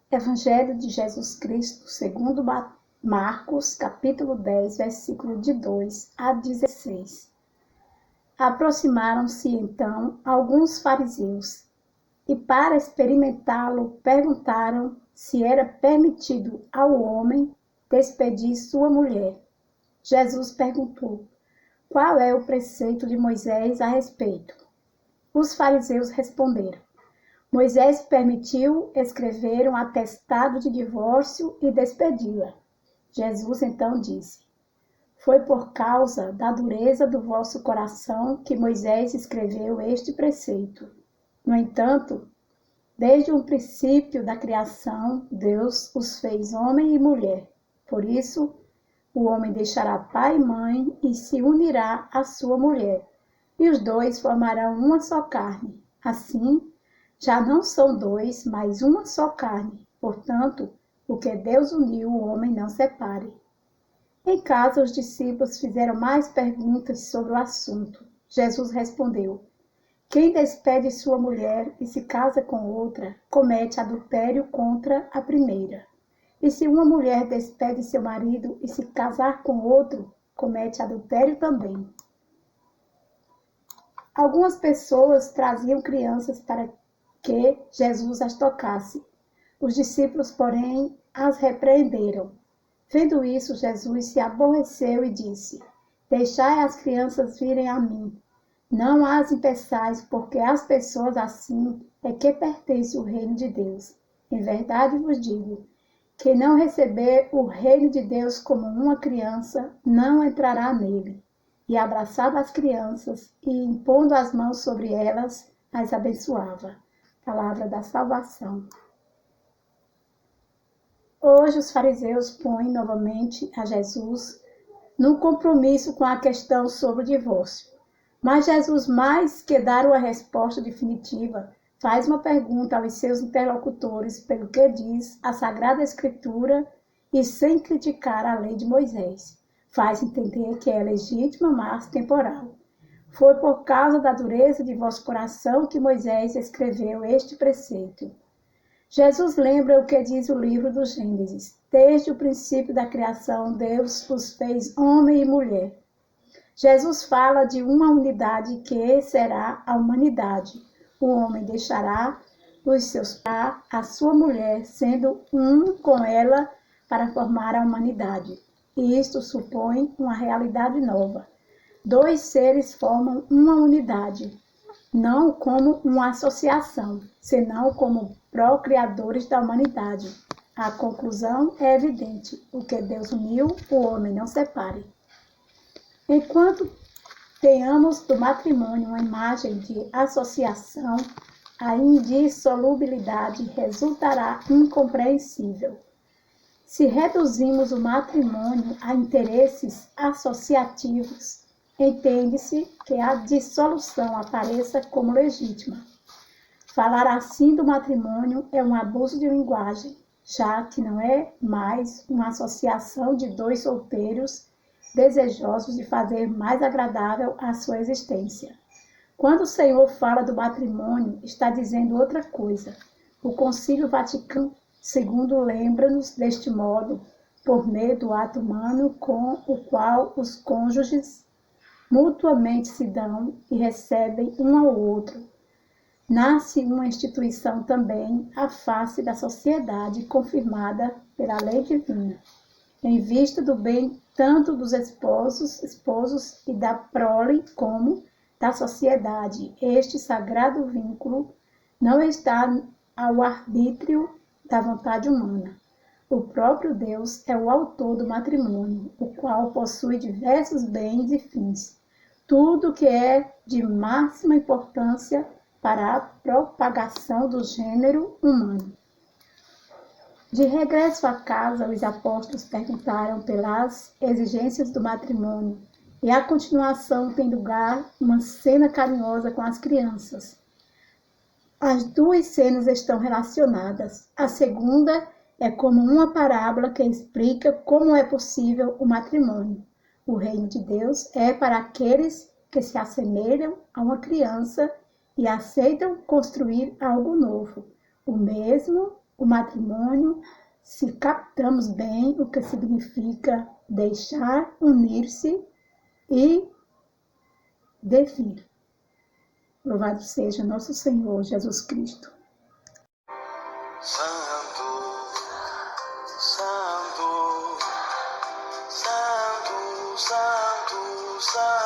Evangelho de Jesus Cristo, segundo Marcos, capítulo 10, versículo de 2 a 16. Aproximaram-se então alguns fariseus e, para experimentá-lo, perguntaram se era permitido ao homem despedir sua mulher. Jesus perguntou: qual é o preceito de Moisés a respeito? Os fariseus responderam: Moisés permitiu escrever um atestado de divórcio e despedi-la. Jesus então disse: foi por causa da dureza do vosso coração que Moisés escreveu este preceito. No entanto, desde o princípio da criação, Deus os fez homem e mulher. Por isso, o homem deixará pai e mãe e se unirá à sua mulher, e os dois formarão uma só carne. Assim, já não são dois, mas uma só carne. Portanto, o que Deus uniu, o homem não separe. Em casa, os discípulos fizeram mais perguntas sobre o assunto. Jesus respondeu: quem despede sua mulher e se casa com outra, comete adultério contra a primeira. E se uma mulher despede seu marido e se casar com outro, comete adultério também. Algumas pessoas traziam crianças para que Jesus as tocasse. Os discípulos, porém, as repreenderam. Vendo isso, Jesus se aborreceu e disse: deixai as crianças virem a mim. Não as impeçais, porque às pessoas assim é que pertence o reino de Deus. Em verdade vos digo, quem não receber o reino de Deus como uma criança, não entrará nele. E abraçava as crianças e, impondo as mãos sobre elas, as abençoava. Palavra da salvação. Hoje os fariseus põem novamente a Jesus no compromisso com a questão sobre o divórcio. Mas Jesus, mais que dar uma resposta definitiva, faz uma pergunta aos seus interlocutores pelo que diz a Sagrada Escritura e, sem criticar a lei de Moisés, faz entender que é legítima, mas temporal. Foi por causa da dureza de vosso coração que Moisés escreveu este preceito. Jesus lembra o que diz o livro do Gênesis. Desde o princípio da criação, Deus os fez homem e mulher. Jesus fala de uma unidade que será a humanidade. O homem deixará os seus pais, a sua mulher, sendo um com ela para formar a humanidade. E isto supõe uma realidade nova. Dois seres formam uma unidade, não como uma associação, senão como procriadores da humanidade. A conclusão é evidente: o que Deus uniu, o homem não separe. Enquanto tenhamos do matrimônio uma imagem de associação, a indissolubilidade resultará incompreensível. Se reduzimos o matrimônio a interesses associativos, entende-se que a dissolução apareça como legítima. Falar assim do matrimônio é um abuso de linguagem, já que não é mais uma associação de dois solteiros desejosos de fazer mais agradável a sua existência. Quando o Senhor fala do matrimônio, está dizendo outra coisa. O Concílio Vaticano II lembra-nos deste modo, por meio do ato humano com o qual os cônjuges mutuamente se dão e recebem um ao outro. Nasce uma instituição também à face da sociedade confirmada pela lei divina, em vista do bem tanto dos esposos e da prole como da sociedade. Este sagrado vínculo não está ao arbítrio da vontade humana. O próprio Deus é o autor do matrimônio, o qual possui diversos bens e fins, tudo que é de máxima importância para a propagação do gênero humano. De regresso à casa, os apóstolos perguntaram pelas exigências do matrimônio, e a continuação tem lugar uma cena carinhosa com as crianças. As duas cenas estão relacionadas. A segunda é como uma parábola que explica como é possível o matrimônio. O reino de Deus é para aqueles que se assemelham a uma criança e aceitam construir algo novo, o mesmo o matrimônio, se captamos bem o que significa deixar, unir-se e devir. Louvado seja nosso Senhor Jesus Cristo. Santo, Santo, Santo, Santo, Santo.